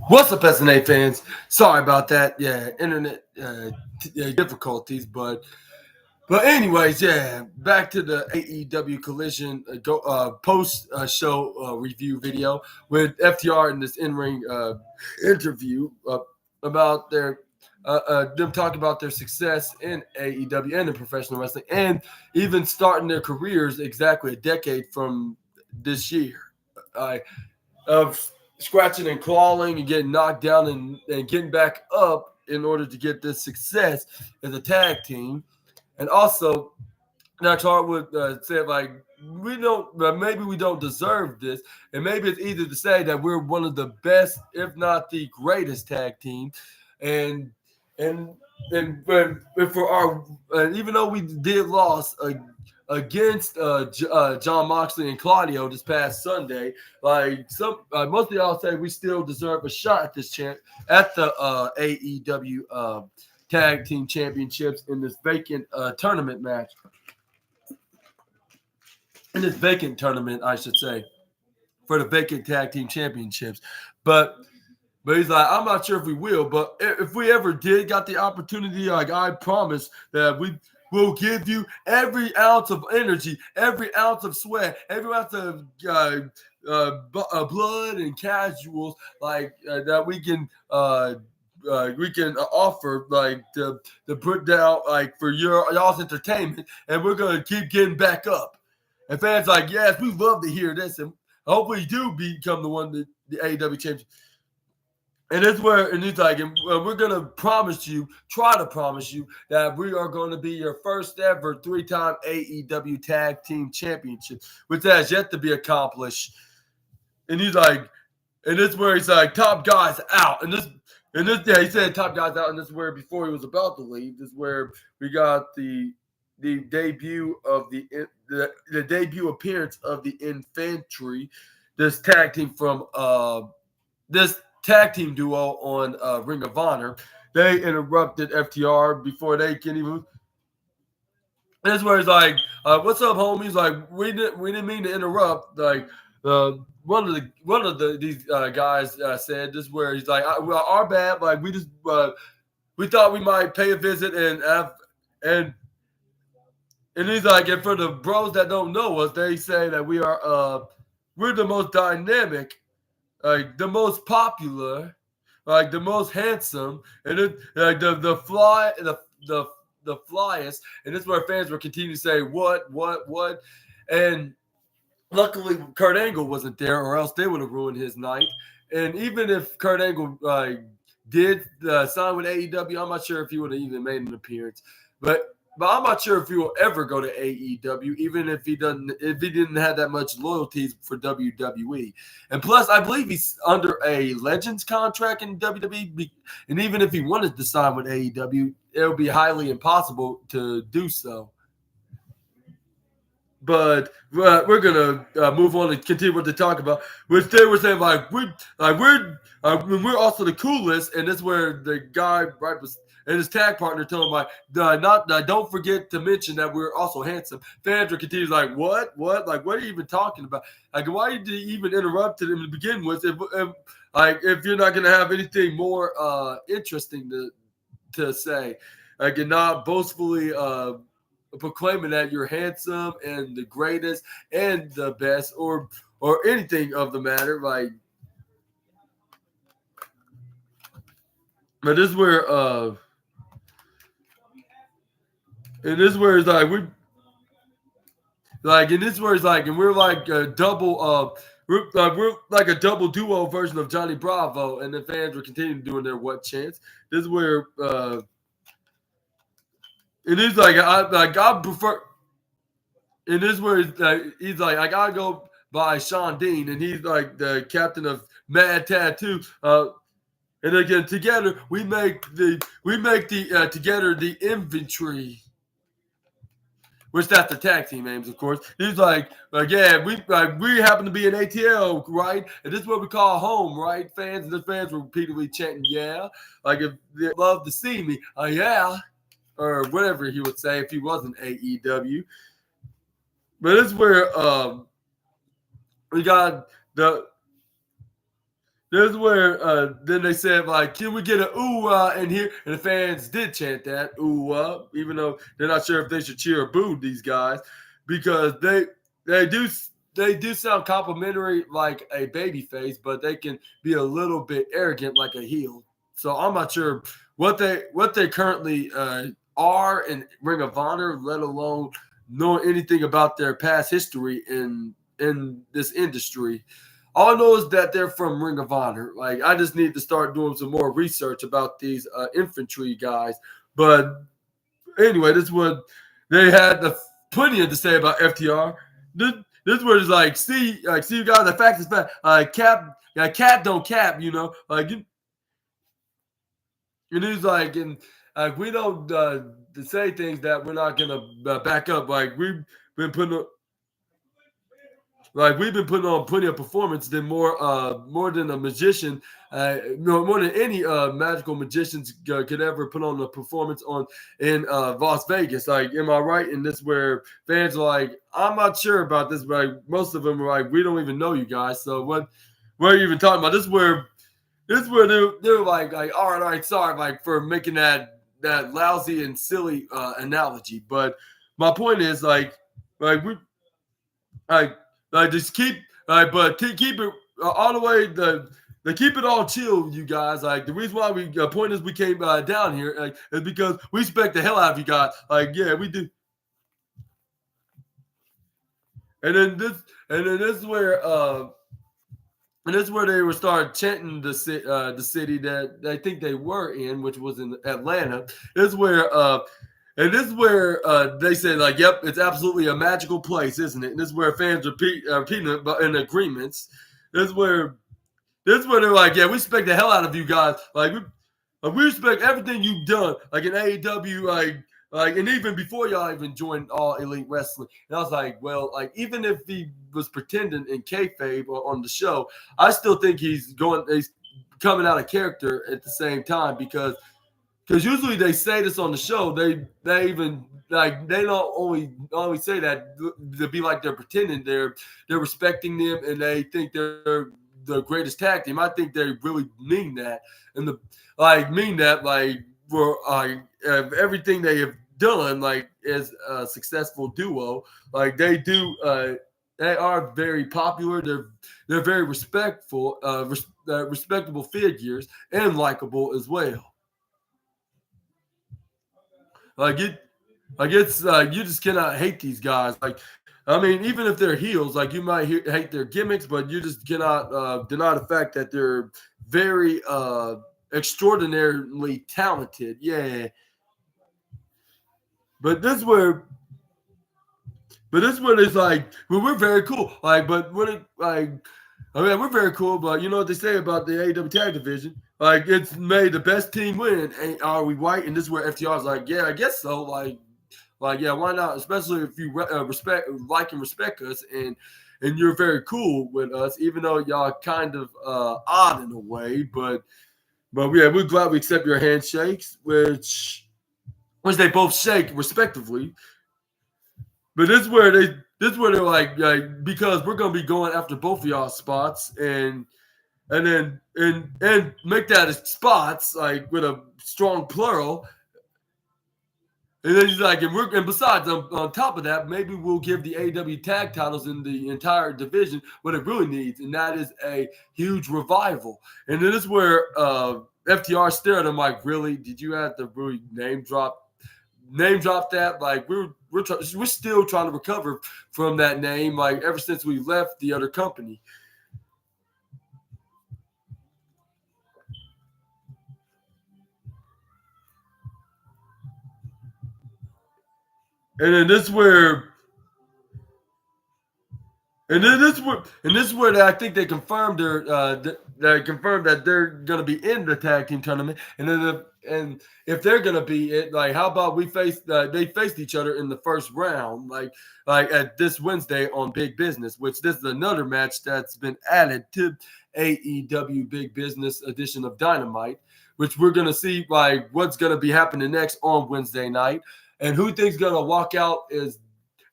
What's up, SNA fans? Sorry about that. Yeah, internet difficulties, but anyways, yeah. Back to the AEW Collision post show review video with FTR in this in ring interview about their them talking about their success in AEW and in professional wrestling, and even starting their careers exactly a decade from this year. Of scratching and clawing and getting knocked down and getting back up in order to get this success as a tag team. And also, Dax Harwood said, like, we don't, maybe we don't deserve this. And maybe it's easy to say that we're one of the best, if not the greatest tag team. And, and, and for our, even though we did lost against John Moxley and Claudio this past Sunday, like most of y'all say we still deserve a shot at this at the AEW Tag Team Championships in this vacant tournament match. In this vacant tournament, I should say, for the vacant tag team championships. But he's like, I'm not sure if we will, but if we ever did got the opportunity, like I promise that we will give you every ounce of energy, every ounce of sweat, every ounce of blood and casuals, like that we can offer, like to put down, like for y'all's entertainment, and we're gonna keep getting back up. And fans like, yes, we love to hear this, and hopefully you do become the AEW champion. And it's where, and he's like, and we're going to try to promise you that we are going to be your first ever 3-time AEW Tag Team Championship, which has yet to be accomplished. And he's like, and this is where he's like, top guys out. And he said top guys out, and this is where, before he was about to leave, this is where we got the debut of the debut appearance of the Infantry, this tag team from this tag team duo on Ring of Honor. They interrupted FTR before they can even. That's where it's like, "What's up, homies?" Like, we didn't mean to interrupt. Like, one of these guys said this, where he's like, "Well, our bad. Like, we thought we might pay a visit and." And he's like, and for the bros that don't know us, they say that we're the most dynamic, like the most popular, like the most handsome, and like the flyest. And this is where fans will continue to say, what, and luckily Kurt Angle wasn't there, or else they would have ruined his night. And even if Kurt Angle did sign with AEW, I'm not sure if he would have even made an appearance, but I'm not sure if he will ever go to AEW, even if he didn't have that much loyalties for WWE. And plus, I believe he's under a Legends contract in WWE. And even if he wanted to sign with AEW, it would be highly impossible to do so. But we're gonna move on and continue what they talk about, which they were saying we're also the coolest, and that's where the guy and his tag partner told him don't forget to mention that we're also handsome. Fans are continuing like, what, like what are you even talking about? Like, why did you even interrupt him to begin with? If you're not gonna have anything more interesting to say, like, and not boastfully proclaiming that you're handsome and the greatest and the best, or anything of the matter, like. But this is where and this is where it's like and this is where it's like, and we're like a double we're like a double duo version of Johnny Bravo, and the fans were continuing doing their what chance. This is where it is like I prefer. And this is where he's like, I gotta go by Sean Dean, and he's like the captain of Mad Tattoo. And again, together we make the together the Infantry, which that's the tag team names, of course. He's like yeah, we happen to be in ATL, right? And this is what we call home, right, fans? And the fans were repeatedly chanting, yeah, like if they love to see me, yeah, or whatever he would say if he wasn't AEW. But it's where we got This is where then they said, like, can we get an ooh in here? And the fans did chant that ooh, even though they're not sure if they should cheer or boo these guys, because they do they do sound complimentary like a baby face, but they can be a little bit arrogant like a heel. So I'm not sure what they currently are in Ring of Honor, let alone knowing anything about their past history in this industry. All I know is that they're from Ring of Honor. Like, I just need to start doing some more research about these infantry guys. But anyway, this is what they had plenty to say about FTR. This was see you guys. The fact is that cap don't cap. And he's like, and we don't to say things that we're not gonna back up. Been putting we've been putting on plenty of performance than more than a magician, more than any magical magicians could ever put on a performance on in Las Vegas. Like, am I right? And this where fans are like, I'm not sure about this, but like, most of them are like, we don't even know you guys. So what are you even talking about? This is where they're like, all right, sorry, like for making that lousy and silly analogy. But my point is we like. Just keep, but keep it all the way. The keep it all chill, you guys. Like, the reason why point is we came down here is because we respect the hell out of you guys. Like, yeah, we do. And then this is where they were start chanting the city that I think they were in, which was in Atlanta. This is where And this is where they say, like, yep, it's absolutely a magical place, isn't it? And this is where fans are repeating it in agreements. This is where they're like, yeah, we respect the hell out of you guys. Like, we respect everything you've done, like in AEW, and even before y'all even joined All Elite Wrestling. And I was like, well, like, even if he was pretending in kayfabe on the show, I still think he's coming out of character at the same time because usually they say this on the show. They even like they don't only say that to be like they're pretending they're respecting them and they think they're the greatest tag team. I think they really mean that and for everything they have done as a successful duo. Like they do. They are very popular. They're very respectful, respectable figures and likable as well. You just cannot hate these guys. Like, I mean, even if they're heels, like you might hate their gimmicks, but you just cannot deny the fact that they're very extraordinarily talented. Yeah, but this where, it's like, well, we're very cool. Like, but when it like, I mean, we're very cool. But you know what they say about the AEW tag division? Like, it's made the best team win. Are we white? And this is where FTR is like, yeah, I guess so. Like, yeah, why not? Especially if you like and respect us, and you're very cool with us, even though y'all kind of odd in a way. But yeah, we're glad we accept your handshakes, which they both shake respectively. But this is where they're like because we're gonna be going after both of y'all spots, and then and make that as spots like with a strong plural. And then he's like, and besides, on top of that, maybe we'll give the AEW tag titles in the entire division what it really needs, and that is a huge revival. And then this is where FTR stared at him like, really? Did you have to really name drop that? Like, we're still trying to recover from that name, like ever since we left the other company. And then this is where I think they confirmed that they're going to be in the tag team tournament. And then if they're going to be it, like, how about they faced each other in the first round, like at this Wednesday on Big Business, which this is another match that's been added to AEW Big Business edition of Dynamite, which we're going to see like what's going to be happening next on Wednesday night, and who thinks going to walk out is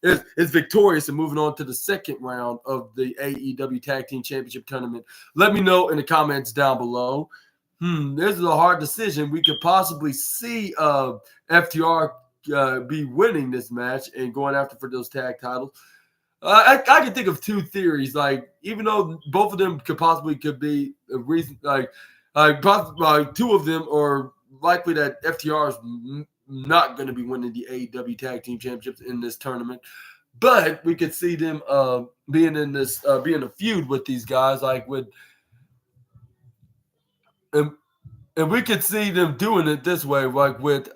is victorious and moving on to the second round of the AEW Tag Team Championship Tournament. Let me know in the comments down below. This is a hard decision. We could possibly see FTR be winning this match and going after for those tag titles. I can think of two theories. Like, even though both of them could be a reason, possibly, two of them are likely that FTR is not going to be winning the AEW Tag Team Championships in this tournament. But we could see them being in this, being a feud with these guys, like with, and we could see them doing it this way, like with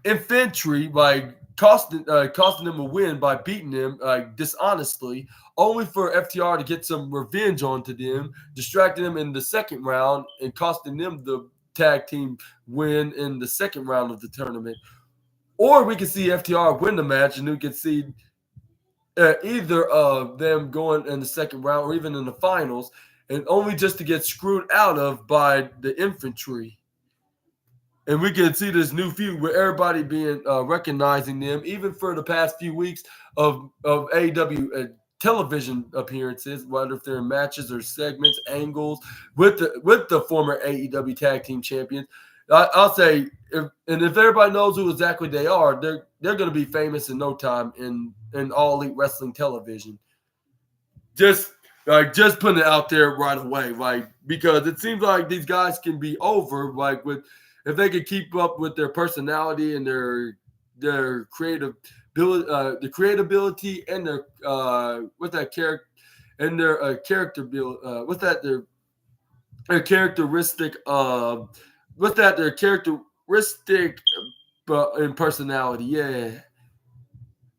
infantry, like costing them a win by beating them dishonestly, only for FTR to get some revenge onto them, distracting them in the second round and costing them the tag team win in the second round of the tournament. Or we could see FTR win the match, and we could see either of them going in the second round or even in the finals, and only just to get screwed out of by the infantry. And we can see this new feud where everybody being recognizing them, even for the past few weeks of AEW television appearances, whether if they're matches or segments, angles with the former AEW Tag Team Champions. I'll say, if everybody knows who exactly they are, they're going to be famous in no time in All Elite Wrestling television. Just putting it out there right away, because it seems like these guys can be over, if they could keep up with their personality and their creative the creatability and their characteristic and personality, yeah.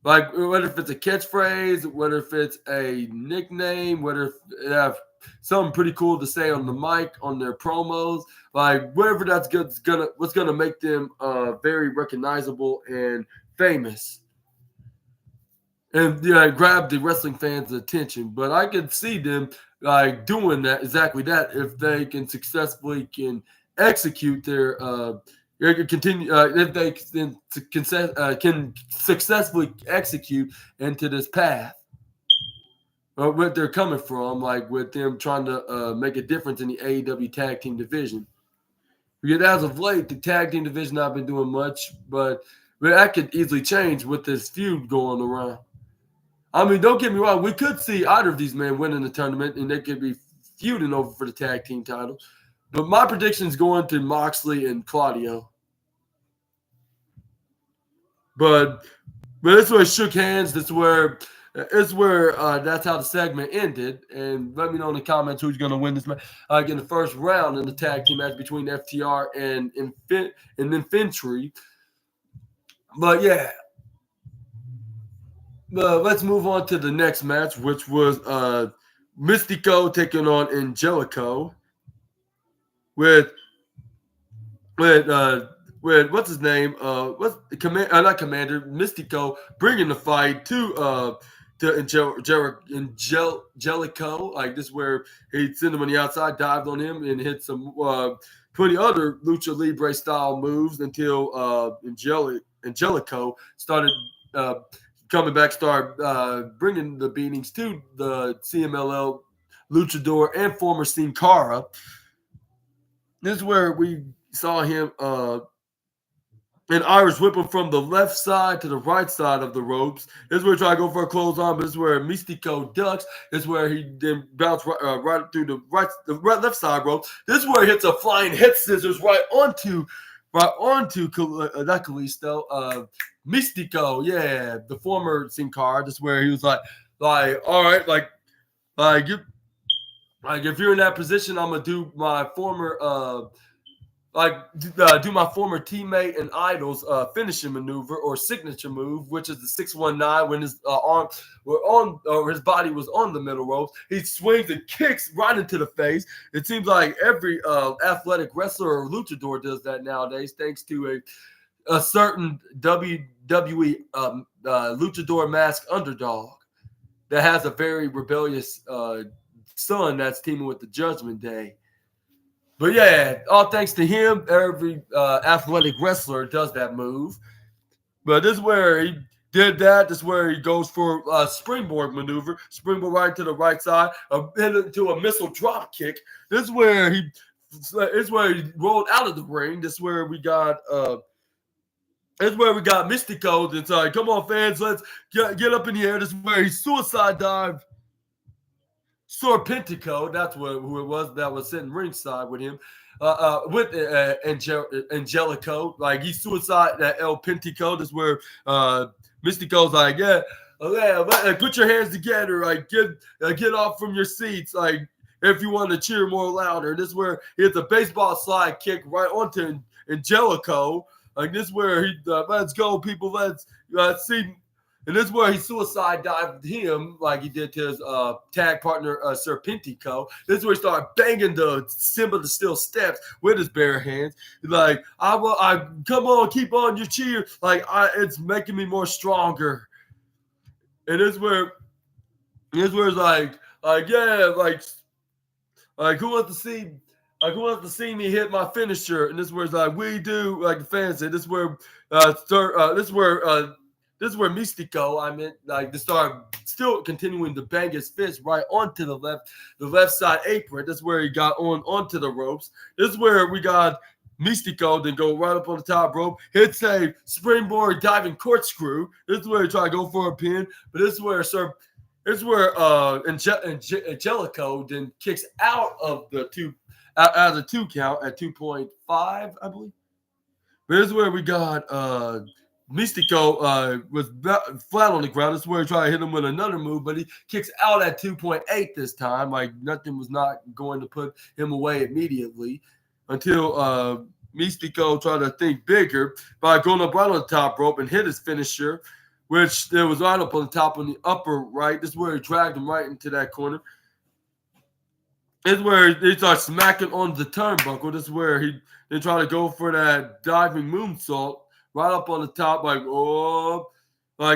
Like, whether if it's a catchphrase, whether if it's a nickname, whether if they have something pretty cool to say on the mic, on their promos, like whatever that's what's gonna make them very recognizable and famous, and grab the wrestling fans' attention. But I could see them doing exactly that if they can successfully execute their if they can successfully execute into this path. What they're coming from, like with them trying to make a difference in the AEW tag team division. Because as of late, the tag team division not been doing much, but that could easily change with this feud going around. I mean, don't get me wrong, we could see either of these men winning the tournament, and they could be feuding over for the tag team title. But my prediction is going to Moxley and Claudio. But this is where it shook hands. This is where that's how the segment ended. And let me know in the comments who's going to win this match in the first round in the tag team match between FTR and Infantry. But yeah, let's move on to the next match, which was Mystico taking on Angelico with what's his name? What's the not Commander Mystico bringing the fight to Angelico. Like, this is where he sent him on the outside, dived on him, and hit some 20 other Lucha Libre style moves until Angelico started coming back, bringing the beatings to the CMLL luchador and former Sin Cara. This is where we saw him and Irish whip him from the left side to the right side of the ropes. This is where he tried to go for a clothesline, but this is where Mystico ducks. This is where he then bounced right through the left side rope. This is where he hits a flying head scissors right onto not Kalisto, Mystico, yeah, the former Sin Cara. This is where he was like, all right, if you're in that position, I'm gonna do my former teammate and idol's finishing maneuver or signature move, which is the 619 when his arms were on, or his body was on the middle ropes. He swings and kicks right into the face. It seems like every athletic wrestler or luchador does that nowadays, thanks to a certain WWE luchador mask underdog that has a very rebellious son that's teaming with the Judgment Day. But yeah, all thanks to him, every athletic wrestler does that move. But this is where he did that. That's where he goes for a springboard maneuver, springboard right to the right side, into a missile drop kick. This is where he rolled out of the ring. This is where we got Mystico. It's like, come on, fans, let's get up in the air. This is where he suicide dive Serpentico, that's who it was that was sitting ringside with him, with Angelico. Like, he suicide that El Pentico. That's where Mystico's like, put your hands together, like get off from your seats, like if you want to cheer more louder. This is where he hits a baseball slide kick right onto Angelico. Like, this is where he let's go, people, let's see. And this is where he suicide dived him like he did to his tag partner, Serpentico. This is where he started banging the symbol of the steel steps with his bare hands. He's like, I come on, keep on your cheer. Like, it's making me more stronger. And this is where it's like who wants to see? Like, who wants to see me hit my finisher? And this is where it's like, we do, like the fans say. This is where this is where Mystico, like, to start still continuing to bang his fist right onto the left side apron. This is where he got onto the ropes. This is where we got Mystico then go right up on the top rope, hits a springboard diving corkscrew. This is where he tried to go for a pin, but this is where Angelico then kicks out of the two count at 2.5, I believe. But this is where we got Mystico was flat on the ground. This is where he tried to hit him with another move, but he kicks out at 2.8 this time. Like, nothing was not going to put him away immediately until Mystico tried to think bigger by going up right on the top rope and hit his finisher, which there was right up on the top on the upper right. This is where he dragged him right into that corner. This is where he starts smacking on the turnbuckle. This is where they try to go for that diving moonsault right up on the top, like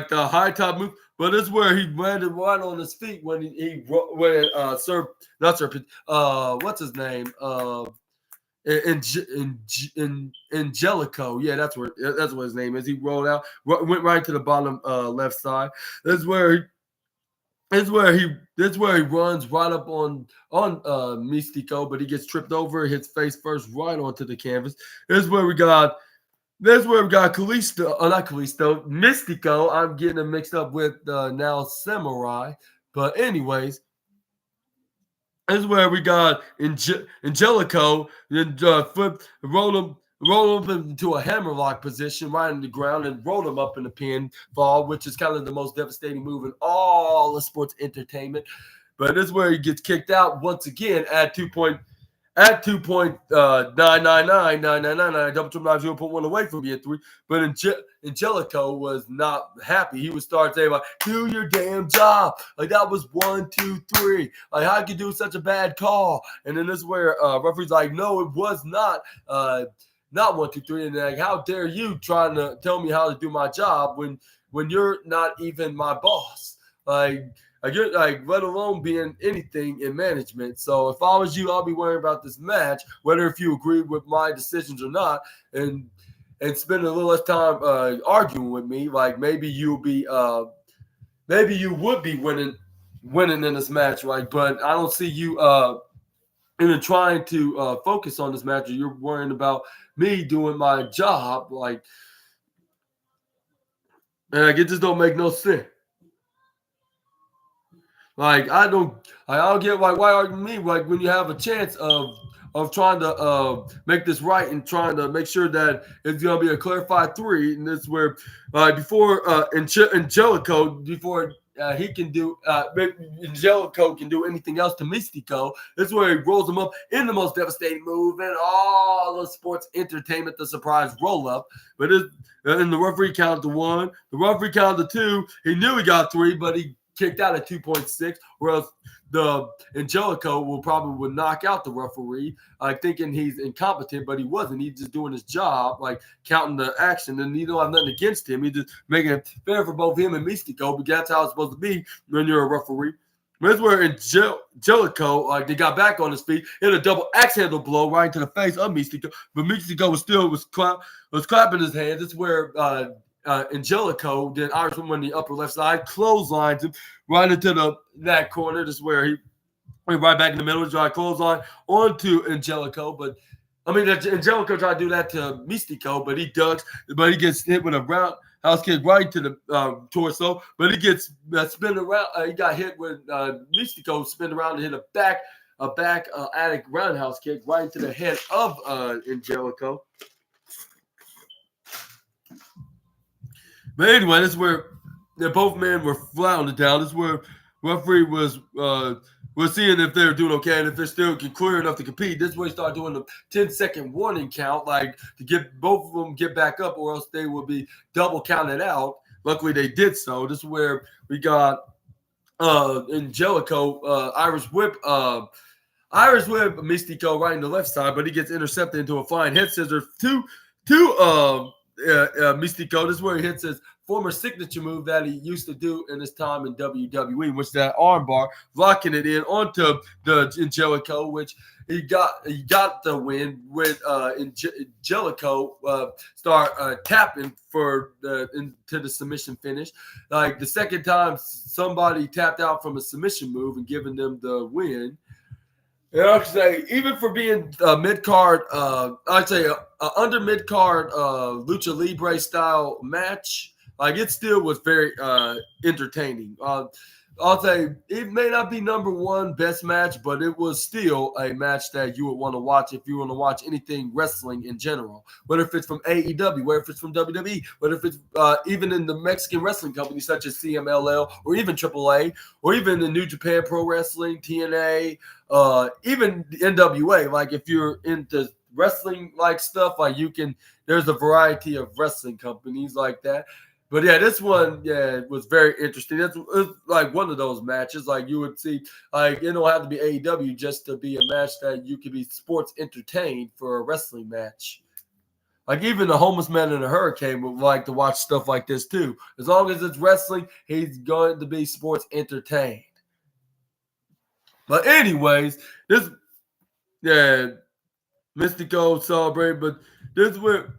the high top move. But this is where he landed right on his feet when what's his name? Angelico. Yeah, that's what his name is. He rolled out, went right to the bottom left side. This is where he runs right up on Mystico, but he gets tripped over, hits face first right onto the canvas. This is where we got Mystico. I'm getting him mixed up with now Samurai. But anyways, this is where we got Angelico, then roll him into a hammerlock position right in the ground and roll him up in the pinfall, which is kind of the most devastating move in all of sports entertainment. But this is where he gets kicked out once again at 2.999. Double triple 0.1 away from being 3. But Angelico was not happy. He would start saying, like, do your damn job. Like, that was 1, 2, 3. Like, how could you do such a bad call? And then this is where referee's like, no, it was not 1, 2, 3. And like, how dare you trying to tell me how to do my job when you're not even my boss? Like, let alone being anything in management. So if I was you, I'll be worrying about this match, whether if you agree with my decisions or not, and spend a little less time arguing with me. Like, maybe you would be winning in this match, right? But I don't see you even trying to focus on this match. You're worrying about me doing my job, like, and it just don't make no sense. Like, I don't get, like, why argue me? Like, when you have a chance of trying to make this right and trying to make sure that it's gonna be a clarified 3, and this where before Angelico, before he can do Angelico can do anything else to Mystico, this is where he rolls him up in the most devastating move in all of sports entertainment, the surprise roll up. But and the referee counted to 1, the referee counted to 2. He knew he got 3, but he kicked out at 2.6, whereas the Angelico would knock out the referee, thinking he's incompetent, but he wasn't. He's just doing his job, like counting the action, and you don't have nothing against him. He's just making it fair for both him and Mystico, but that's how it's supposed to be when you're a referee. That's where Angelico, they got back on his feet, hit a double axe handle blow right into the face of Mystico, but Mystico was clapping his hands. That's where Angelico. Then Irish Whip on the upper left side, clotheslines him right into that corner. This is where he went right back in the middle, dry clothesline onto Angelico. But I mean, Angelico tried to do that to Mystico, but he ducks, but he gets hit with a roundhouse kick right to the torso. But he gets spin around. He got hit with Mystico spin around and hit a back attic roundhouse kick right into the head of Angelico. But anyway, this is where both men were flat on the down. This is where referee was seeing if they're doing okay and if they're still clear enough to compete. This is where he started doing the 10-second warning count, like to get both of them get back up, or else they would be double counted out. Luckily, they did so. This is where we got Angelico, Irish Whip Mystico right in the left side, but he gets intercepted into a flying head scissors to Mystico. This is where he hits his former signature move that he used to do in his time in WWE, which is that armbar, locking it in onto the Angelico, which he got the win with Angelico start tapping into the submission finish. Like the second time somebody tapped out from a submission move and giving them the win. And I'd say, even for being mid-card, I'd say under mid-card Lucha Libre style match, like it still was very entertaining. I'll say it may not be number one best match, but it was still a match that you would want to watch if you want to watch anything wrestling in general. Whether if it's from AEW, whether if it's from WWE, whether if it's even in the Mexican wrestling companies such as CMLL or even AAA, or even the New Japan Pro Wrestling, TNA, even the NWA. Like if you're into wrestling like stuff, like there's a variety of wrestling companies like that. But yeah, this one, was very interesting. It's like one of those matches, like you would see, like it don't have to be AEW just to be a match that you could be sports entertained for a wrestling match. Like even the homeless man in a hurricane would like to watch stuff like this too. As long as it's wrestling, he's going to be sports entertained. But anyways, Mystico celebrate, but this is where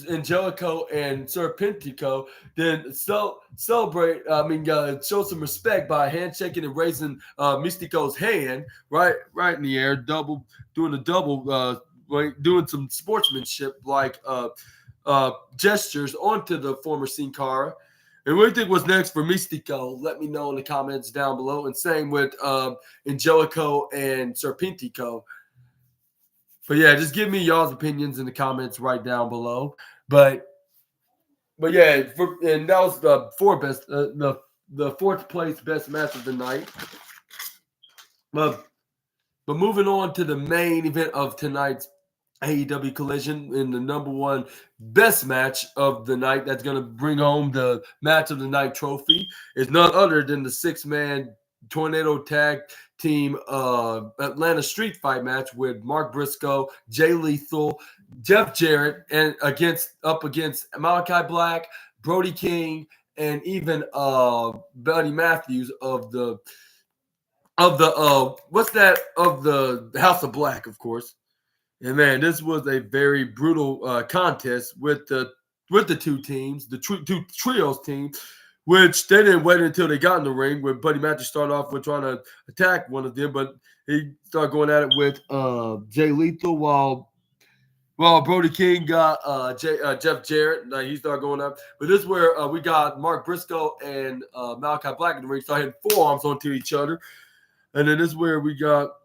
Angelico and Serpentico then celebrate. Show some respect by handshaking and raising Mystico's hand right in the air, doing some sportsmanship like gestures onto the former Sin Cara. And what do you think was next for Mystico? Let me know in the comments down below. And same with Angelico and Serpentico. But yeah, just give me y'all's opinions in the comments right down below. But yeah, and that was the fourth place best match of the night. But moving on to the main event of tonight's AEW Collision, in the number one best match of the night that's going to bring home the match of the night trophy is none other than the 6-man Tornado Tag Team Atlanta Street Fight match with Mark Briscoe, Jay Lethal, Jeff Jarrett, and up against Malachi Black, Brody King, and even Buddy Matthews of the House of Black, of course. And man, this was a very brutal contest with the two teams, the two trios team, which they didn't wait until they got in the ring. Where Buddy Matthews started off with trying to attack one of them, but he started going at it with Jay Lethal, while Brody King got Jeff Jarrett. He started going up. But this is where we got Mark Briscoe and Malachi Black in the ring, started hitting forearms onto each other. And then this is where we got.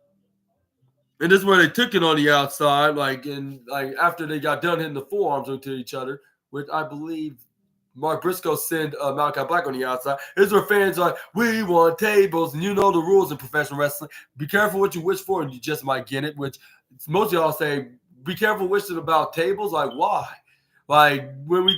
And this is where they took it on the outside, after they got done hitting the forearms into each other, which I believe Mark Briscoe sent Malachi Black on the outside. This is where fans are like, we want tables, and you know the rules in professional wrestling. Be careful what you wish for, and you just might get it, which most of y'all say, be careful wishing about tables. Like, why? Like, when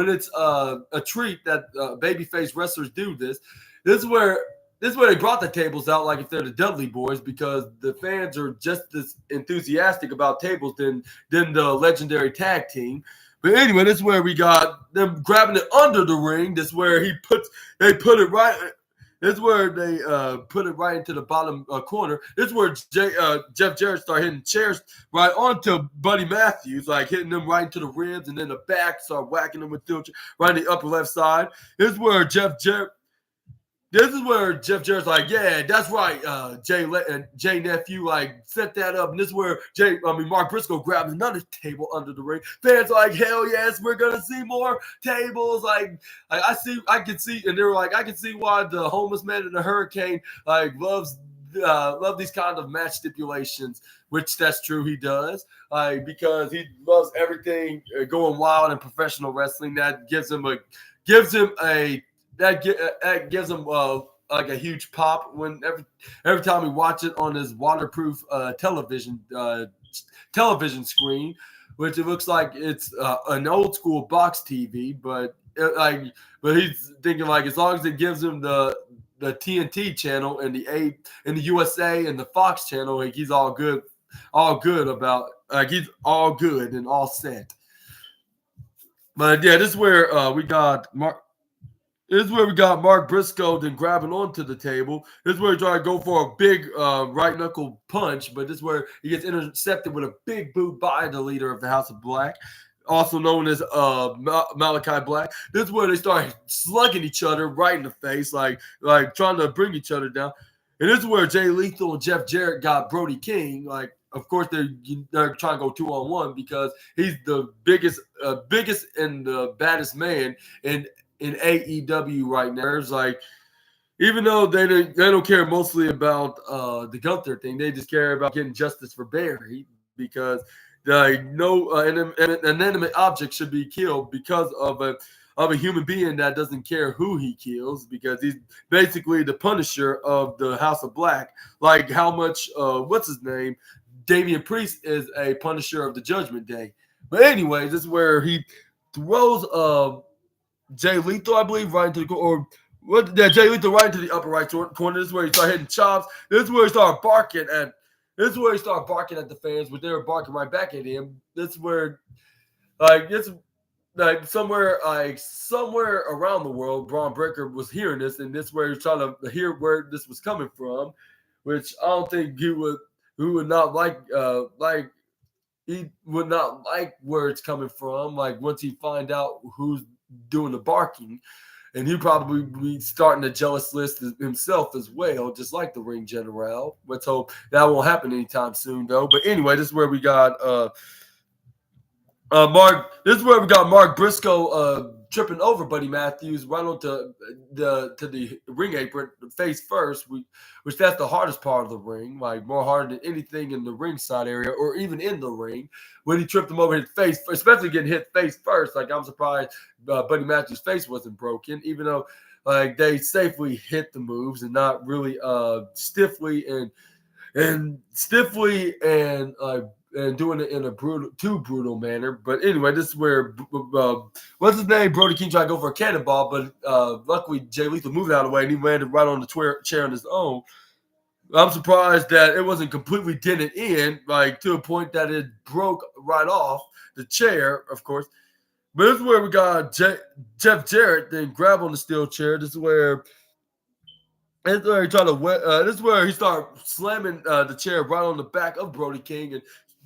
it's a treat that babyface wrestlers do this is where they brought the tables out, like if they're the Dudley Boys, because the fans are just as enthusiastic about tables than the legendary tag team. But anyway, this is where we got them grabbing it under the ring. This is where they put it right This is where they put it right into the bottom corner. This is where Jeff Jarrett started hitting chairs right onto Buddy Matthews, like hitting them right into the ribs, and then the back start whacking them with steel right in the upper left side. This is where Jarrett's like, yeah, that's right, Jay nephew, like set that up, and this is where Mark Briscoe grabs another table under the ring. Fans are like, hell yes, we're gonna see more tables. I can see, and they were like, I can see why the homeless man in the Hurricane like love these kind of match stipulations, which that's true, he does, because he loves everything going wild in professional wrestling. That gives him like a huge pop when every time we watch it on his waterproof television screen, which it looks like it's an old school box TV, but he's thinking like as long as it gives him the TNT channel and the USA and the Fox channel, like he's all good about he's all good and all set. But yeah, this is where we got Mark. This is where we got Mark Briscoe then grabbing onto the table. This is where he tried to go for a big right knuckle punch, but this is where he gets intercepted with a big boot by the leader of the House of Black, also known as Malachi Black. This is where they start slugging each other right in the face, like trying to bring each other down. And this is where Jay Lethal and Jeff Jarrett got Brody King. Like, of course, they're trying to go 2-on-1 because he's the biggest and the baddest man in AEW right now. It's like, even though they don't care mostly about the Gunther thing, they just care about getting justice for Barry, because no inanimate object should be killed because of a human being that doesn't care who he kills, because he's basically the Punisher of the House of Black. Like how much what's his name, Damian Priest is a Punisher of the Judgment Day. But anyways, this is where he throws Jay Lethal, I believe, right into the corner. Jay Lethal right into the upper right corner. This is where he started hitting chops. This is where he started barking at the fans, but they were barking right back at him. This is where, somewhere around the world, Braun Breaker was hearing this, and this is where he's trying to hear where this was coming from, which I don't think he would not like. He would not like where it's coming from. Like once he find out who's doing the barking, and he'd probably be starting a jealous list himself as well, just like the ring general. Let's hope that won't happen anytime soon, though. But anyway, this is where we got Mark Briscoe tripping over Buddy Matthews right onto the ring apron, face first, which that's the hardest part of the ring, like more harder than anything in the ringside area or even in the ring. When he tripped him over his face, especially getting hit face first, like I'm surprised Buddy Matthews' face wasn't broken, even though like they safely hit the moves and not really stiffly and doing it in a too brutal manner. But anyway, this is where what's his name? Brody King tried to go for a cannonball, but luckily Jay Lethal moved out of the way and he landed right on the chair on his own. I'm surprised that it wasn't completely dented in, like to a point that it broke right off the chair, of course. But this is where we got Jeff Jarrett then grab on the steel chair. This is where he this is where he started slamming the chair right on the back of Brody King and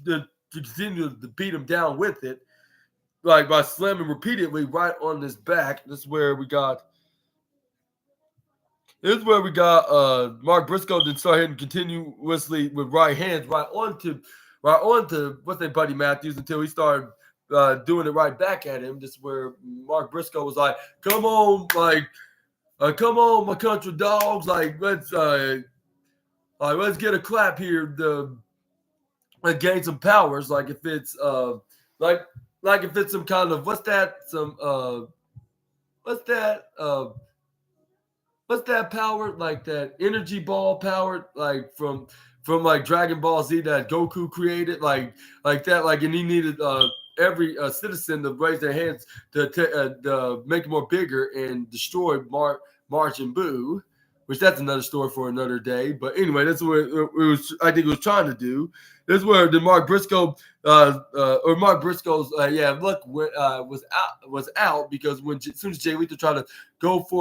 to continue to beat him down with it, like by slamming repeatedly right on his back. This is where we got Mark Briscoe then start hitting continuously with right hands right onto Buddy Matthews until he started doing it right back at him. This is where Mark Briscoe was like, "Come on, come on, my country dogs! Let's get a clap here to gain some powers. Like if it's if it's some kind of what's that power, like that energy ball power, like from like Dragon Ball Z that Goku created, like that, like, and he needed every citizen to raise their hands to make it more bigger and destroy Majin Buu, which that's another story for another day. But anyway, that's what I think it was trying to do. This is where the Mark Briscoe's luck was out because as soon as Jay Lethal tried to go for